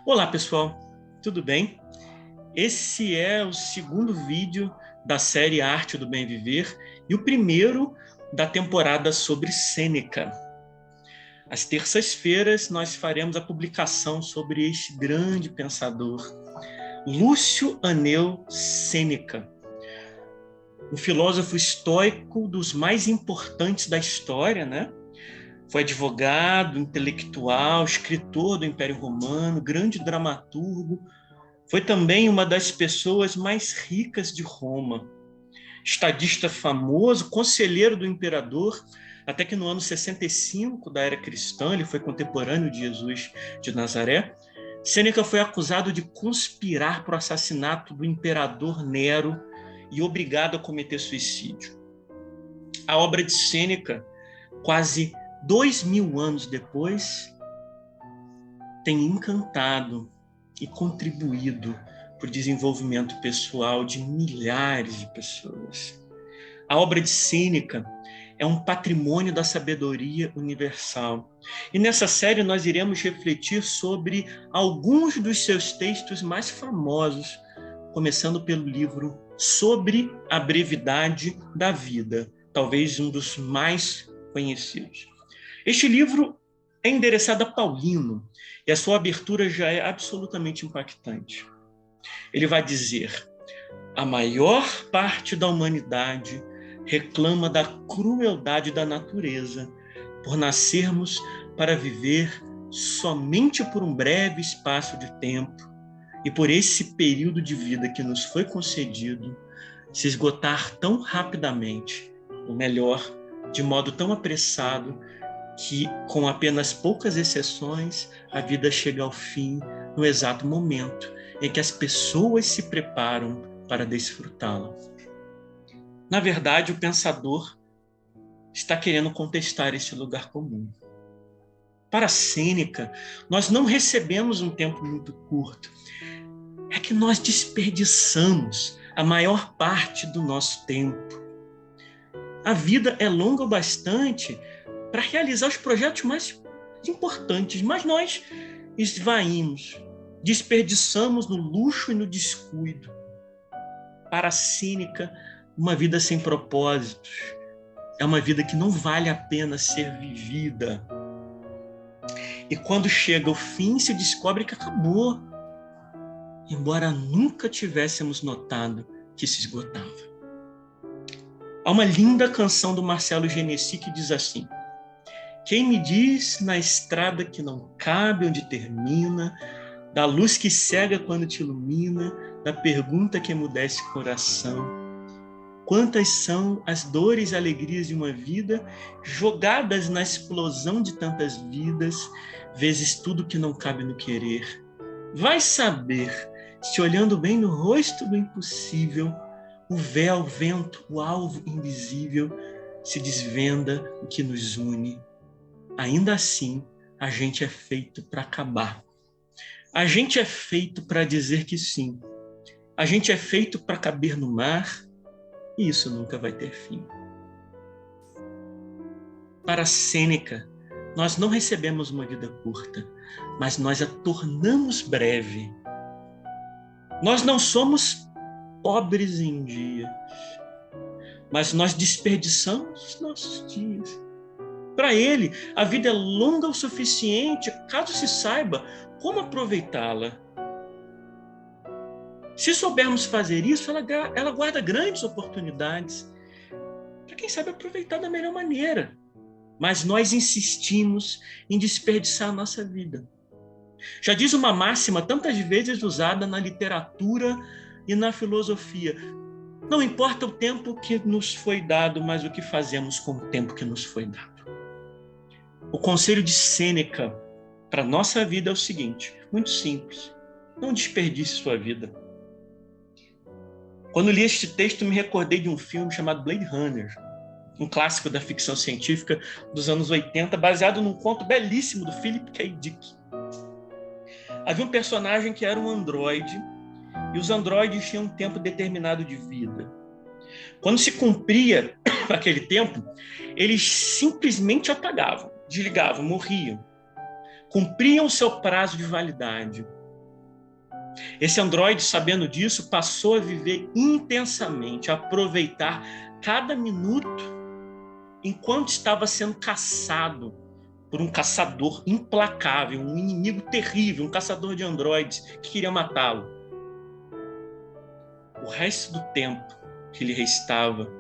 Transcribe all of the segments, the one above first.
Olá, pessoal, tudo bem? Esse é o segundo vídeo da série Arte do Bem Viver e o primeiro da temporada sobre Sêneca. Às terças-feiras nós faremos a publicação sobre este grande pensador, Lúcio Aneu Sêneca, um filósofo estoico dos mais importantes da história, né? Foi advogado, intelectual, escritor do Império Romano, grande dramaturgo. Foi também uma das pessoas mais ricas de Roma. Estadista famoso, conselheiro do imperador, até que no ano 65 da era cristã, ele foi contemporâneo de Jesus de Nazaré, Sêneca foi acusado de conspirar para o assassinato do imperador Nero e obrigado a cometer suicídio. A obra de Sêneca, quase 2000 anos depois, tem encantado e contribuído para o desenvolvimento pessoal de milhares de pessoas. A obra de Sêneca é um patrimônio da sabedoria universal. E nessa série nós iremos refletir sobre alguns dos seus textos mais famosos, começando pelo livro Sobre a Brevidade da Vida, talvez um dos mais conhecidos. Este livro é endereçado a Paulino, e a sua abertura já é absolutamente impactante. Ele vai dizer: a maior parte da humanidade reclama da crueldade da natureza por nascermos para viver somente por um breve espaço de tempo e por esse período de vida que nos foi concedido se esgotar tão rapidamente, ou melhor, de modo tão apressado, que, com apenas poucas exceções, a vida chega ao fim no exato momento em que as pessoas se preparam para desfrutá-la. Na verdade, o pensador está querendo contestar este lugar comum. Para Sêneca, nós não recebemos um tempo muito curto. É que nós desperdiçamos a maior parte do nosso tempo. A vida é longa o bastante para realizar os projetos mais importantes, mas nós esvaímos, desperdiçamos no luxo e no descuido. Para Sêneca, uma vida sem propósitos é uma vida que não vale a pena ser vivida. E quando chega o fim, se descobre que acabou, embora nunca tivéssemos notado que se esgotava. Há uma linda canção do Marcelo Genesi que diz assim: quem me diz na estrada que não cabe onde termina, da luz que cega quando te ilumina, da pergunta que emudece o coração. Quantas são as dores e alegrias de uma vida jogadas na explosão de tantas vidas, vezes tudo que não cabe no querer. Vai saber se olhando bem no rosto do impossível, o véu, o vento, o alvo invisível se desvenda o que nos une. Ainda assim, a gente é feito para acabar. A gente é feito para dizer que sim. A gente é feito para caber no mar, e isso nunca vai ter fim. Para Sêneca, nós não recebemos uma vida curta, mas nós a tornamos breve. Nós não somos pobres em dias, mas nós desperdiçamos nossos dias. Para ele, a vida é longa o suficiente, caso se saiba como aproveitá-la. Se soubermos fazer isso, ela guarda grandes oportunidades para, quem sabe, aproveitar da melhor maneira. Mas nós insistimos em desperdiçar a nossa vida. Já diz uma máxima tantas vezes usada na literatura e na filosofia: não importa o tempo que nos foi dado, mas o que fazemos com o tempo que nos foi dado. O conselho de Sêneca para a nossa vida é o seguinte, muito simples: não desperdice sua vida. Quando li este texto, me recordei de um filme chamado Blade Runner, um clássico da ficção científica dos anos 80, baseado num conto belíssimo do Philip K. Dick. Havia um personagem que era um androide, e os androides tinham um tempo determinado de vida. Quando se cumpria aquele tempo, eles simplesmente apagavam, desligavam, morriam. Cumpriam seu prazo de validade. Esse androide, sabendo disso, passou a viver intensamente, a aproveitar cada minuto enquanto estava sendo caçado por um caçador implacável, um inimigo terrível, um caçador de androides que queria matá-lo. O resto do tempo que lhe restava,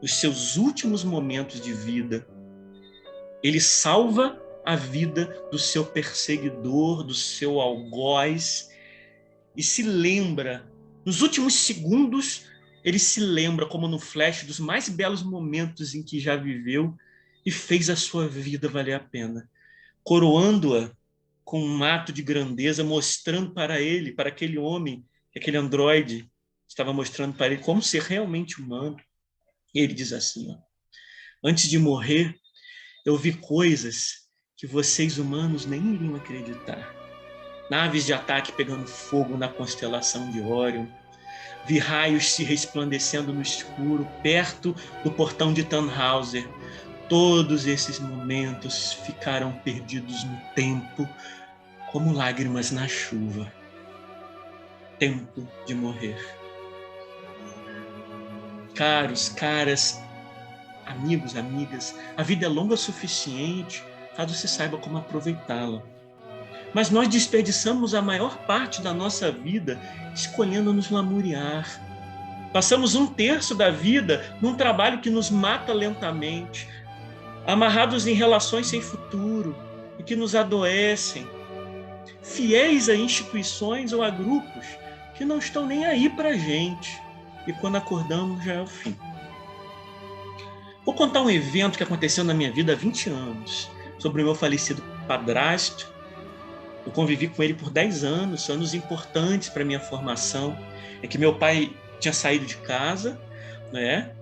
os seus últimos momentos de vida, ele salva a vida do seu perseguidor, do seu algoz, e se lembra, nos últimos segundos, ele se lembra, como no flash, dos mais belos momentos em que já viveu e fez a sua vida valer a pena, coroando-a com um ato de grandeza, mostrando para ele, para aquele homem, aquele androide, estava mostrando para ele como ser realmente humano. E ele diz assim, ó, antes de morrer, eu vi coisas que vocês humanos nem iriam acreditar. Naves de ataque pegando fogo na constelação de Órion. Vi raios se resplandecendo no escuro, perto do portão de Tannhauser. Todos esses momentos ficaram perdidos no tempo, como lágrimas na chuva. Tempo de morrer. Caros, caras, amigos, amigas, a vida é longa o suficiente caso se saiba como aproveitá-la. Mas nós desperdiçamos a maior parte da nossa vida escolhendo nos lamuriar. Passamos 1/3 da vida num trabalho que nos mata lentamente, amarrados em relações sem futuro e que nos adoecem, fiéis a instituições ou a grupos que não estão nem aí para a gente, e quando acordamos já é o fim. Vou contar um evento que aconteceu na minha vida há 20 anos, sobre o meu falecido padrasto. Eu convivi com ele por 10 anos, anos importantes para a minha formação. É que meu pai tinha saído de casa, né?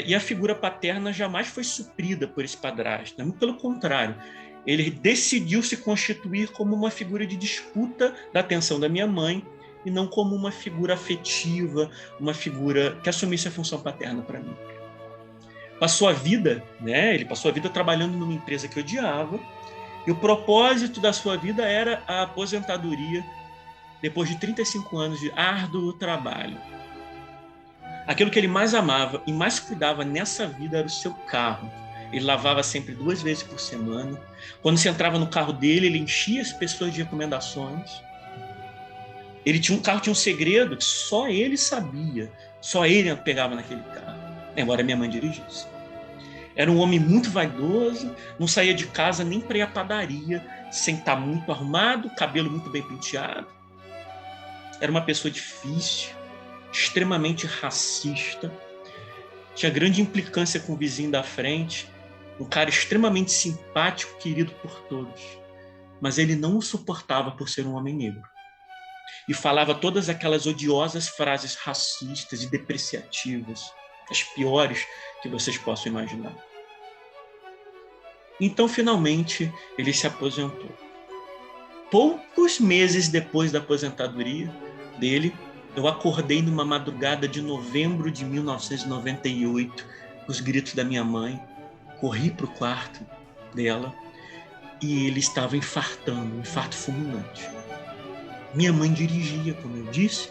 E a figura paterna jamais foi suprida por esse padrasto. Muito pelo contrário, ele decidiu se constituir como uma figura de disputa da atenção da minha mãe e não como uma figura afetiva, uma figura que assumisse a função paterna para mim. Passou a vida, né? Ele passou a vida trabalhando numa empresa que odiava, e o propósito da sua vida era a aposentadoria depois de 35 anos de árduo trabalho. Aquilo que ele mais amava e mais cuidava nessa vida era o seu carro. Ele lavava sempre 2 vezes por semana. Quando você entrava no carro dele, ele enchia as pessoas de recomendações. Ele tinha um carro, tinha um segredo que só ele sabia. Só ele pegava naquele carro, embora minha mãe dirigisse. Era um homem muito vaidoso, não saía de casa nem para ir à padaria, sem estar muito arrumado, cabelo muito bem penteado. Era uma pessoa difícil, extremamente racista, tinha grande implicância com o vizinho da frente, um cara extremamente simpático, querido por todos. Mas ele não o suportava por ser um homem negro. E falava todas aquelas odiosas frases racistas e depreciativas, as piores que vocês possam imaginar. Então, finalmente, ele se aposentou. Poucos meses depois da aposentadoria dele, eu acordei numa madrugada de novembro de 1998, com os gritos da minha mãe, corri para o quarto dela e ele estava infartando, um infarto fulminante. Minha mãe dirigia, como eu disse,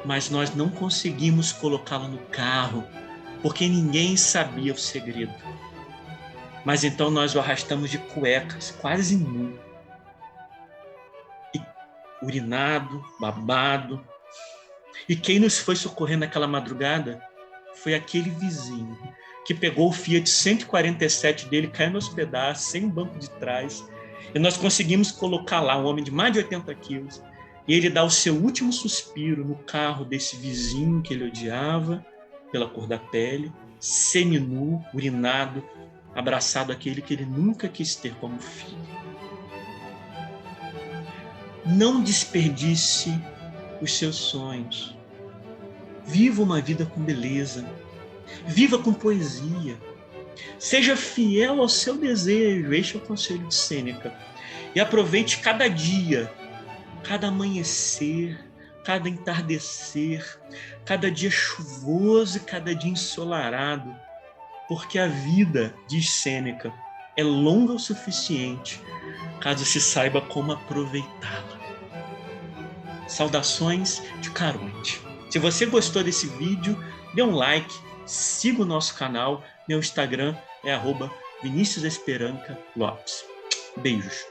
mas nós não conseguimos colocá-la no carro, porque ninguém sabia o segredo. Mas então nós o arrastamos de cuecas, quase nu, e urinado, babado. E quem nos foi socorrer naquela madrugada foi aquele vizinho que pegou o Fiat 147 dele, caiu nos pedaços, sem banco de trás, e nós conseguimos colocar lá um homem de mais de 80 quilos, e ele dá o seu último suspiro no carro desse vizinho que ele odiava, pela cor da pele, seminu, urinado, abraçado àquele que ele nunca quis ter como filho. Não desperdice os seus sonhos. Viva uma vida com beleza. Viva com poesia. Seja fiel ao seu desejo. Este é o conselho de Sêneca. E aproveite cada dia, cada amanhecer, cada entardecer, cada dia chuvoso e cada dia ensolarado. Porque a vida, diz Sêneca, é longa o suficiente caso se saiba como aproveitá-la. Saudações de Caronte. Se você gostou desse vídeo, dê um like, siga o nosso canal. Meu Instagram é @ViniciusEsperanca Lopes. Beijos.